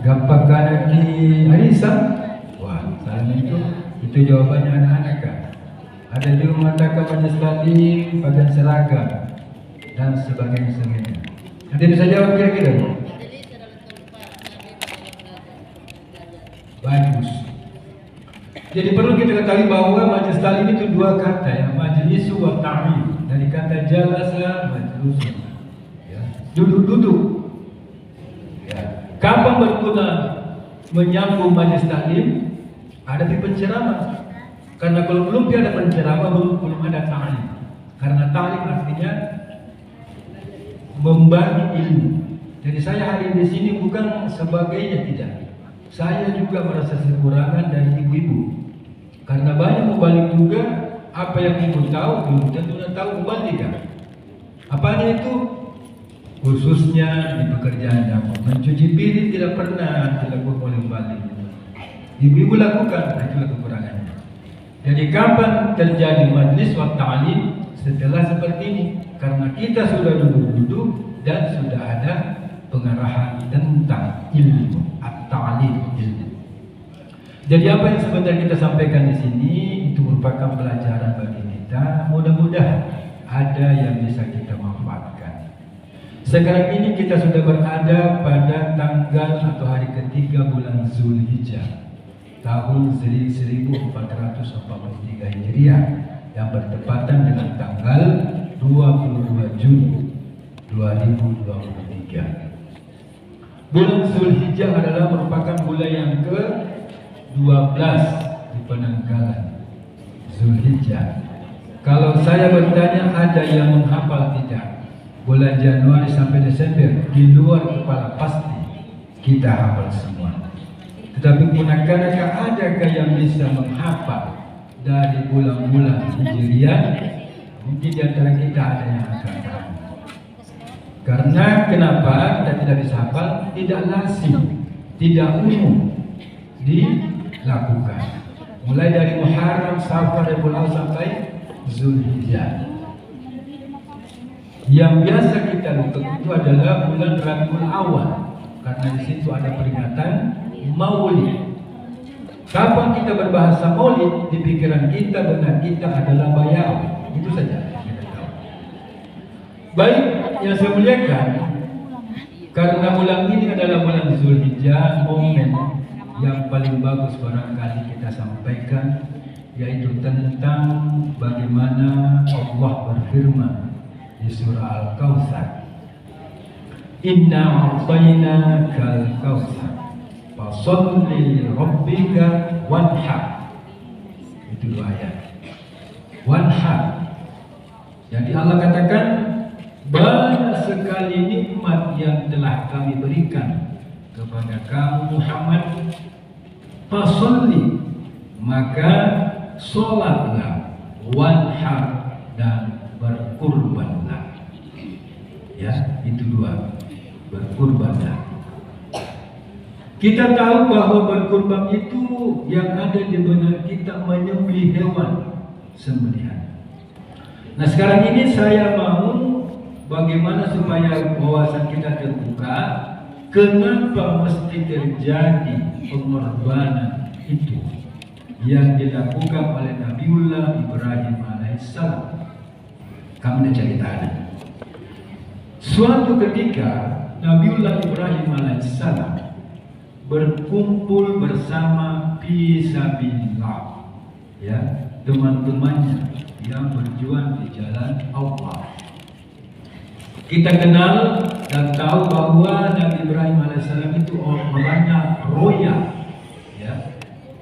Gampang di Arisa? Wah, salah itu jawabannya anak-anak kan. Ada juga mengatakan majelis taklim, pakaian seragam dan sebagainya. Nanti bisa jawab kira-kira? Bagus. Jadi perlu kita ketahui bahwa majelis taklim itu dua kata ya, majlis wa ta'lim. Dari kata jalasa majlus. Ya, duduk-duduk. Ya. Kapan berguna menyambung majelis taklim? Ada di penceramah. Karena kalau belum ada penceramah, belum ada ta'lim. Karena ta'lim artinya membagi ilmu. Jadi saya hadir di sini bukan sebagainya, tidak. Saya juga merasa kekurangan dari ibu-ibu. Karena banyak mubalik juga apa yang ibu tahu belum tentu tahu mubalik kan. Apanya itu? Khususnya di pekerjaan dapur. Mencuci piring tidak pernah dilakukan oleh mubalik. Ibu-ibu lakukan, itulah kekurangannya. Jadi kapan terjadi majlis wa ta'lim? Setelah seperti ini. Karena kita sudah duduk-duduk dan sudah ada pengarahan tentang ilmu at-ta'lim, ilmu. Jadi apa yang sebenarnya kita sampaikan di sini itu merupakan pelajaran bagi kita. Mudah-mudahan ada yang bisa kita manfaatkan. Sekarang ini kita sudah berada pada tanggal atau hari ketiga bulan Zulhijjah tahun 1443 Hijriah yang bertepatan dengan tanggal 22 Juni 2023. Bulan Zulhijjah adalah merupakan bulan yang ke-12 di penanggalan Zulhijjah. Kalau saya bertanya ada yang menghafal tidak? Bulan Januari sampai Desember di luar kepala pasti kita hafal semua. Tetapi adakah yang bisa menghafal dari bulan-bulan Hijriah? Mungkin di antara kita ada yang akan tahu. Karena kenapa kita tidak bisa hafal? Tidak lazim, tidak umum dilakukan. Mulai dari Muharram, Safar, Rabiul Awal sampai Zulhijjah. Yang biasa kita lakukan itu adalah bulan Rabiul Awal, karena di situ ada peringatan Maulid. Kapan kita berbahasa Maulid, di pikiran kita, benar kita adalah bayar. Itu saja yang kita tahu. Baik, yang saya muliakan, karena bulan ini adalah bulan Zulhijjah, momen yang paling bagus barangkali kita sampaikan yaitu tentang bagaimana Allah berfirman di surah Al-Kautsar, Inna a'tainakal kautsar fasholli rabbika wanhar. Itu dua ayat. Wanhar. Jadi Allah katakan banyak sekali nikmat yang telah kami berikan kepada kamu Muhammad. Fasholli, maka sholatlah, wanhar, dan berkurbanlah. Ya, itu dua, berkurbanlah. Kita tahu bahwa berkurban itu yang ada di benak kita menyembelih hewan sembelihan. Nah sekarang ini saya mau bagaimana supaya wawasan kita terbuka. Kenapa mesti terjadi pengorbanan itu yang dilakukan oleh Nabiullah Ibrahim alaihissalam? Kami ceritakan. Suatu ketika Nabiullah Ibrahim alaihissalam berkumpul bersama fisabilillah, ya, teman-temannya yang berjuang di jalan Allah. Kita kenal dan tahu bahwa Nabi Ibrahim alaihissalam itu orangnya royal, ya,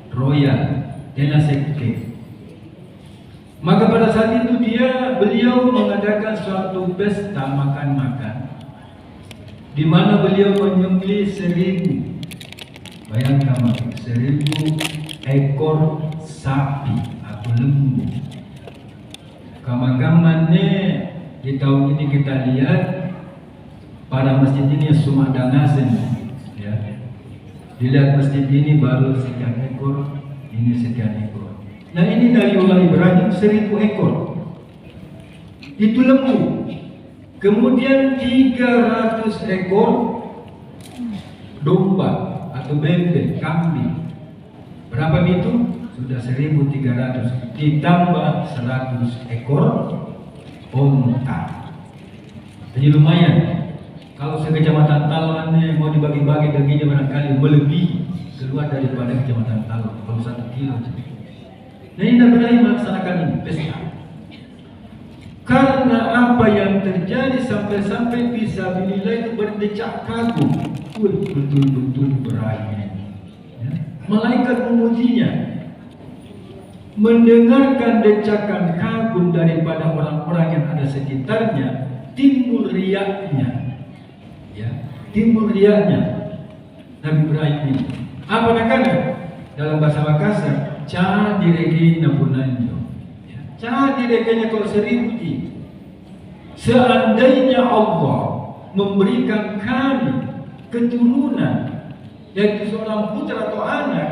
royal, dia sekte. Maka pada saat itu beliau mengadakan suatu pesta makan-makan, di mana beliau menyembelih 1000, bayangkan 1000 ekor sapi atau lembu. Kamagamannya di tahun ini kita lihat pada masjid ini semua danasen, ya. Dilihat masjid ini baru sekian ekor, ini sekian ekor. Nah ini Nabiullah Ibrahim 1000 ekor. Itu lembu. Kemudian 300 ekor domba satu bebek, kambing. Berapa itu? Sudah 1.300 ditambah 100 ekor onta. Jadi lumayan. Kalau sekecamatan Talon mau dibagi-bagi dagingnya barangkali melebihi keluar daripada kecamatan Talon kalau 1 kilo. Nah ini Nabi Ibrahim melaksanakan ini pesta. Karena apa yang terjadi sampai-sampai bisa bilillah itu berdecak kagum. Betul-betul berani. Ya. Malaikat memujinya, mendengarkan decakan kagum daripada orang-orang yang ada sekitarnya, timbul riaknya. Ya, timbul riaknya Nabi Ibrahim ini. Apa nakana? Dalam bahasa Makassar, ca diregi napunanjo. Ca direginya kalau 1000 ji. Seandainya Allah memberikan kami keturunan, yaitu seorang putra atau anak,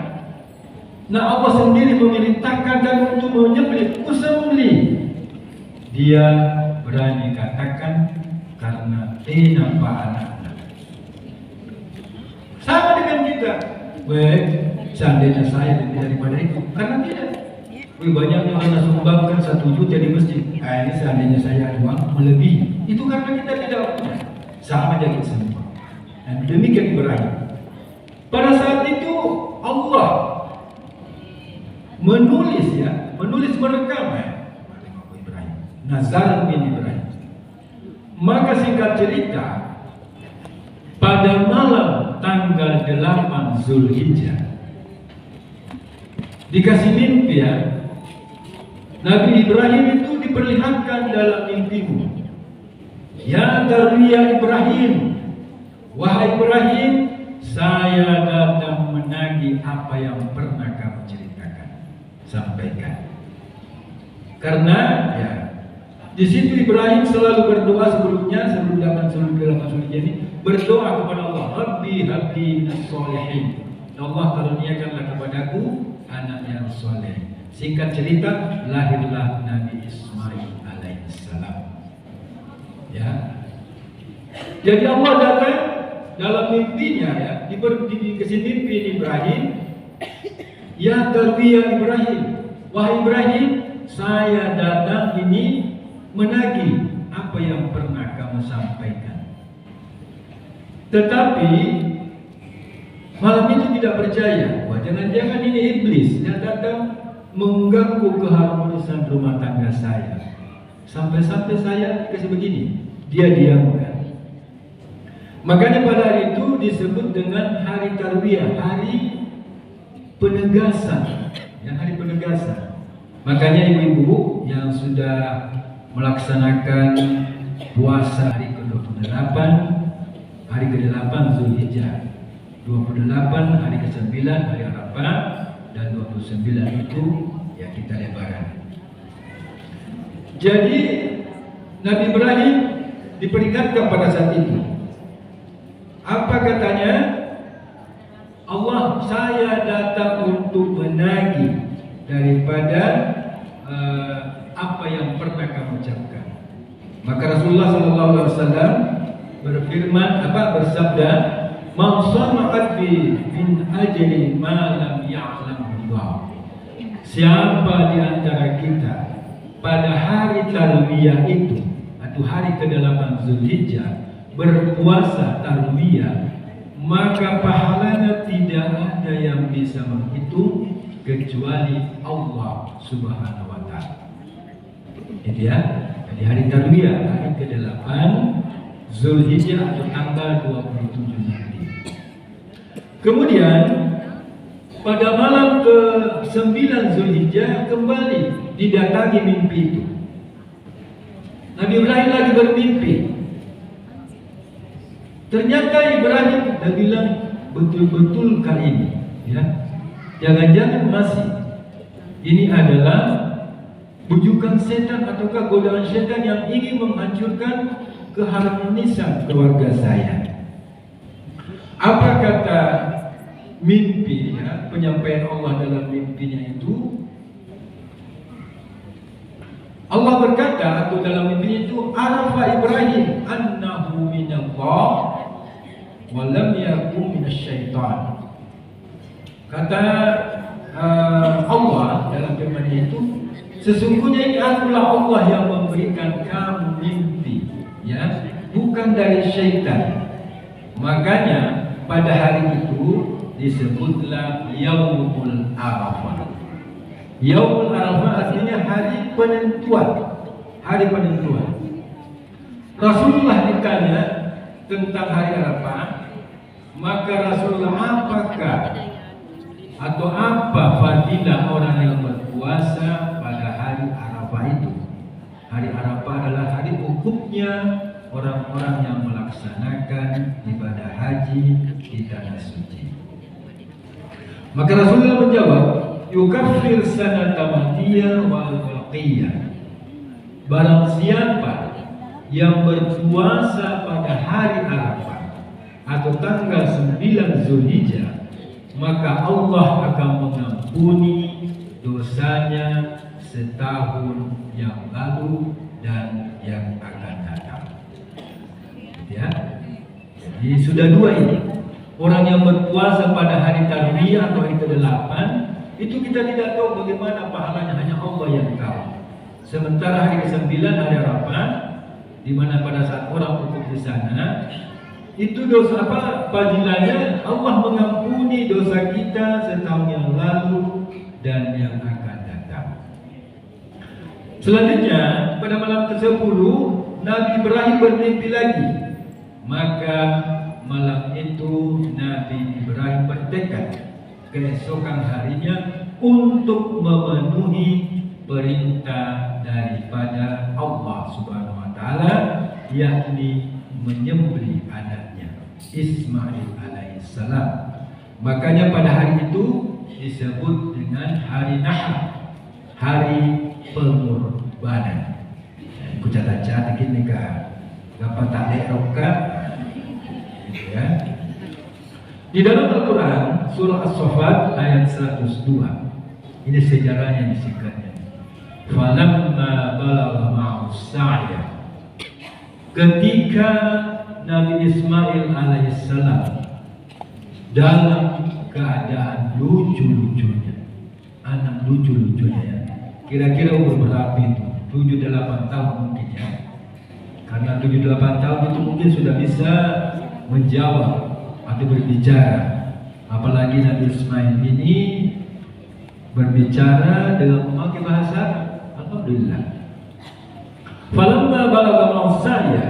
nah Allah sendiri memerintahkan kami untuk menyembelih, usembelih. Dia berani katakan karena nampak anak-anak. Sama dengan kita. Baik, seandainya saya lebih daripada itu, karena tidak. Banyak yang hanya sumbangkan 1 juta di masjid. Nah, ini seandainya saya ada uang melebihi. Itu karena kita tidak punya. Sama jadi semua. Dan demikian Ibrahim. Pada saat itu Allah menulis merekam Ibrahim. Nazar bin Ibrahim. Maka singkat cerita, pada malam tanggal 8 Zulhijjah dikasih mimpi ya. Nabi Ibrahim itu diperlihatkan dalam mimpimu. Ya Tarwiyah Ibrahim, wahai Ibrahim, saya datang menagih apa yang pernah kamu ceritakan. Sampaikan. Karena ya, di situ Ibrahim selalu berdoa sebelumnya, sebelum dalam Zulhijjah ini, berdoa kepada Allah, Rabbi habli minas sholihin. Allah karuniakanlah kepadaku anak yang soleh. Singkat cerita, lahirlah Nabi Ismail alaihissalam. Ya. Jadi Allah datang dalam mimpinya ya, dikasih mimpi Ibrahim. Ya Tarwiyah Ibrahim, wahai Ibrahim, saya datang ini menagih apa yang pernah kamu sampaikan. Tetapi malam itu tidak percaya. Wah, jangan-jangan ini iblis yang datang mengganggu keharmonisan rumah tangga saya. Sampai-sampai saya dikasih begini, dia diamkan. Makanya pada hari itu disebut dengan hari Tarwiyah, hari penegasan. Ya, hari penegasan. Makanya ibu-ibu yang sudah melaksanakan puasa hari ke-28, hari ke-8 Zulhijjah, 28 hari ke-9 hari Arafah, dan 29 itu ya kita lebaran. Jadi Nabi Ibrahim diperingatkan pada saat itu. Apa katanya? Allah, saya datang untuk menagih daripada apa yang pernah kamu ucapkan. Maka Rasulullah SAW berfirman bersabda, "Man sana'at min ajli ma lam ya'lam Allah." Siapa di antara kita pada hari Tarwiyah itu atau hari ke-8 Zulhijjah berpuasa Tarwiyah, maka pahalanya tidak ada yang bisa menghitung kecuali Allah Subhanahu wa taala. Itu ya. Jadi hari Tarwiyah, hari ke-8 Zulhijjah atau tanggal 27 nanti. Kemudian pada malam ke-9 Zulhijjah kembali didatangi mimpi itu. Nabi Ibrahim lagi bermimpi. Ternyata Ibrahim dah bilang, betul-betul kali ini, ya, jangan-jangan masih ini adalah bujukan setan ataukah godaan setan yang ingin menghancurkan keharmonisan keluarga saya. Apa kata mimpi, ya, penyampaian Allah dalam mimpinya itu? Allah berkata atau dalam mimpi itu, arafa Ibrahim annahu minallah wa lam yakun minasyaitan. Kata Allah dalam firman itu, sesungguhnya ini akulah Allah yang memberikan kamu mimpi, ya, bukan dari syaitan. Makanya pada hari itu disebutlah Yaumul Arafah. Yaumul Arafah artinya hari penentuan. Hari penentuan. Rasulullah ditanya tentang hari Arafah, maka Rasulullah apakah atau apa fadilah orang yang berpuasa pada hari Arafah itu? Hari Arafah adalah hari wukufnya orang-orang yang melaksanakan ibadah haji di tanah suci. Maka Rasulullah menjawab, yukaffir sanata madiyah wal baqiyah. Barang siapa yang berpuasa pada hari Arafah atau tanggal 9 Zulhijjah, maka Allah akan mengampuni dosanya setahun yang lalu dan yang akan datang. Ya, jadi sudah dua ini. Orang yang berpuasa pada hari Tarwiyah atau hari ke-8 itu kita tidak tahu bagaimana pahalanya, hanya Allah yang tahu. Sementara hari ke-9 hari Arafah, di mana pada saat orang wukuf di sana, itu dosa apa? Fadilahnya Allah mengampuni dosa kita setahun yang lalu dan yang akan datang. Selanjutnya pada malam ke-10 Nabi Ibrahim bermimpi lagi. Maka malam itu Nabi Ibrahim bertekad keesokan harinya untuk memenuhi perintah daripada Allah Subhanahu wa taala, yakni menyembelih anaknya Ismail alaihissalam. Makanya pada hari itu disebut dengan hari Nahar, hari pengorbanan. Aku catat ini kak, dapat tak leroka, ya. Di dalam Al-Quran surah As-Saffat ayat 102, ini sejarahnya disingkatnya. Falamma balagha ma'u sa'ya, ketika Nabi Ismail alaihissalam dalam keadaan lucu-lucunya, anak lucu-lucunya, ya. Kira-kira umur berapa itu? 7-8 tahun mungkin, ya. Karena 7-8 tahun itu mungkin sudah bisa menjawab atau berbicara. Apalagi Nabi Ismail ini berbicara dengan memakai bahasa Alhamdulillah. Falamma balagha ma'usaya,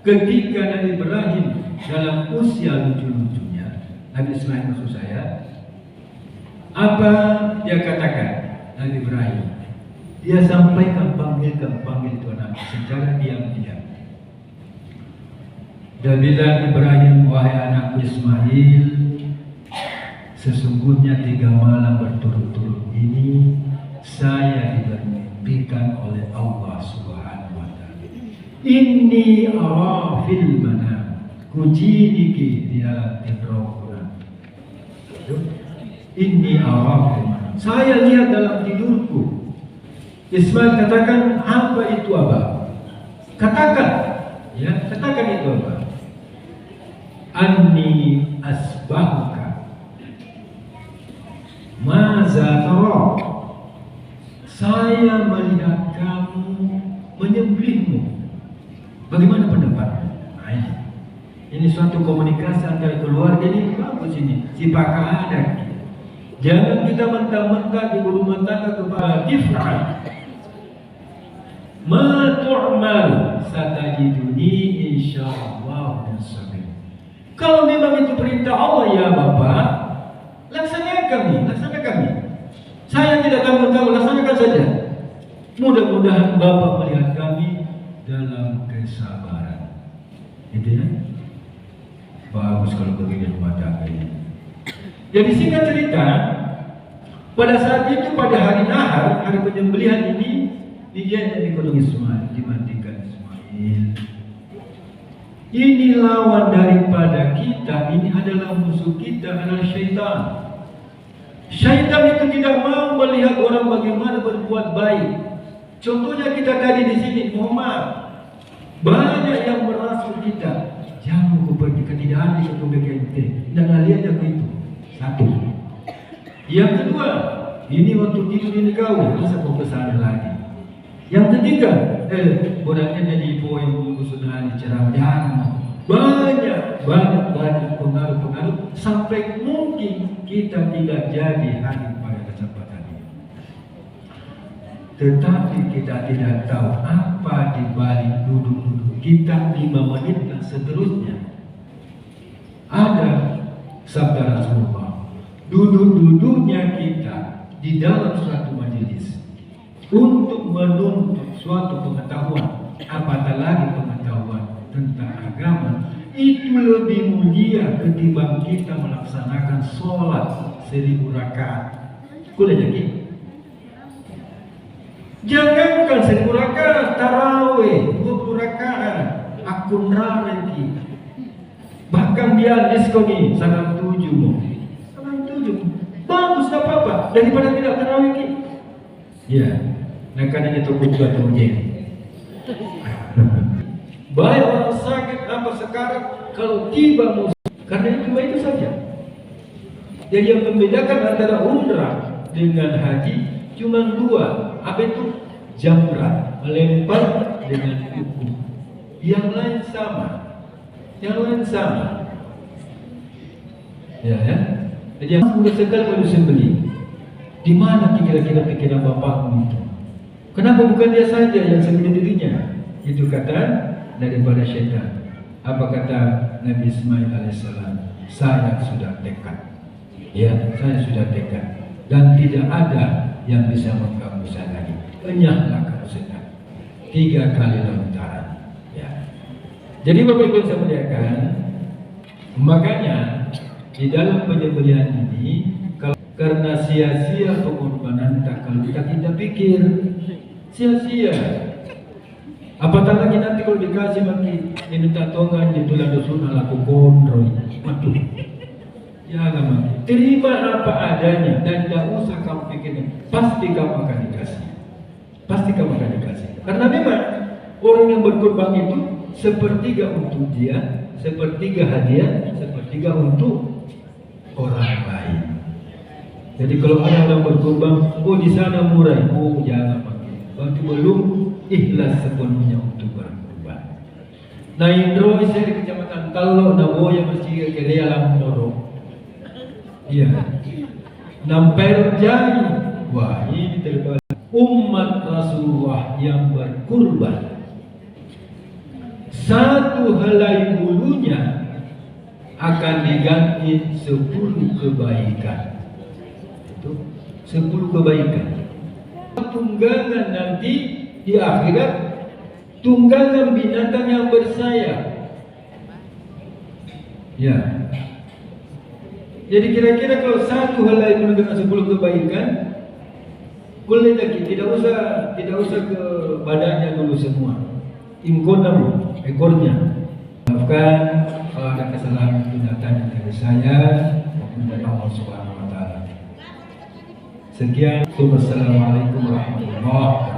ketika Nabi Ibrahim dalam usia lucu-lucunya, Nabi Ismail maksud saya, apa dia katakan? Nabi Ibrahim, dia sampaikan panggil itu anak secara diam-diam. Dan bilang Ibrahim, wahai anak Ismail, sesungguhnya 3 malam berturut-turut ini saya dibermimpikan oleh Allah Subhanahu wa taala. Inni ara fil manam kujiniki dia tidrohuna. Inni ara fil manam. Saya lihat dalam tidurku. Ismail katakan, apa itu Abah? Katakan, ya, katakan itu Abah. Anni asbahuka maza tara, saya melihat kamu menyembelihmu, bagaimana pendapatmu? Nah, ini suatu komunikasi antara keluarga, ini bagus ini, si pakar ada. Jangan kita mentah-mentah di rumah tangga kepada dif'al ma tu'mal satajiduni insyaallah sabir. Kalau memang itu perintah Allah, ya Bapak, laksanakan kami. Saya tidak tanggung-tanggung, laksanakan saja. Mudah-mudahan Bapak melihat kami dalam kesabaran. Itu ya. Bagus kalau begini rumah tangga ini. Jadi singkat cerita, pada saat itu pada hari Nahar, hari penyembelihan ini, dia yang dikurung Ismail, dimatikan Ismail. Ini lawan daripada kita, ini adalah musuh kita, adalah syaitan. Syaitan itu tidak mau melihat orang bagaimana berbuat baik. Contohnya kita tadi di sini, mohon maaf, banyak yang merasuk kita. Jangan ku pergi ke tidak ada satu BKMT, dan lihat aku itu. Satu. Yang kedua, ini waktu tidur ini kau, masa kau kesana lagi. Yang ketiga, bulannya jadi poin sudah ceramah. Banyak pengaruh sampai mungkin kita tidak jadi hadir pada kesempatan ini. Tetapi kita tidak tahu apa di balik duduk-duduk kita 5 menit dan seterusnya. Ada sabda Rasulullah, duduk-duduknya kita di dalam suatu majelis untuk menuntut suatu pengetahuan, apatah lagi pengetahuan tentang agama, itu lebih mulia ketimbang kita melaksanakan sholat 1000 rakaat. Kuda jadi, jangankan 1000 rakaat, tarawih 20 rakaat, akun rareki. Bahkan dia diskoni sangat 7 bagus, tak apa-apa daripada tidak tarawih. Ya, nah karena itu juga tujuan. Baik orang sakit apa sekarang, kalau tiba musim, karena itu saja. Jadi yang membedakan antara umrah dengan haji cuma 2, apa itu? Jamrah, melempar dengan kuku. Yang lain sama. Ya. Jadi yang mudah sekali kalau sembeli. Di mana kira-kira pikiran bapakmu itu? Kenapa bukan dia saja yang sembeli dirinya? Itu kata daripada syaitan. Apa kata Nabi Ismail alaihissalam? Saya sudah tekad. Ya, saya sudah tekad. Dan tidak ada yang bisa mengganggu saya lagi. Enyahlah kamu setan. 3 kali lontaran. Ya. Jadi Bapak Ibu saya muliakan, makanya di dalam penyembelihan ini, karena sia-sia pengorbanan kalau kita tidak pikir, sia-sia. Apatah lagi nanti kalau dikasih maki ini tatongan di tulang dusun ala kondroy, waduh, jangan maki. Terima apa adanya dan tidak usah kamu pikirin, pasti kamu akan dikasih, Karena memang orang yang berkorban itu sepertiga untuk dia, sepertiga hadiah, sepertiga untuk orang lain. Jadi kalau ada orang berkorban, oh di sana murah, oh jangan pakai. Waktu belum ikhlas sepenuhnya untuk berkorban. Nah Indro saya di kecamatan Talo, Naboya masih ke Alam Toro. Iya. Namper Jai, wah ini terbaik. Umat Rasulullah yang berkorban. Satu helai bulunya akan diganti 10 kebaikan. 10 kebaikan. Tunggangan nanti di akhirat, tunggangan binatang yang bersayap. Ya. Jadi kira-kira kalau satu helai bulu dengan 10 kebaikan, boleh lagi, tidak usah ke badannya dulu semua. Ingkonam ekornya. Maafkan kalau ada kesalahan binatang dari saya maupun dari Allah Subhanahu wa taala. Sekian, wassalamualaikum warahmatullahi wabarakatuh.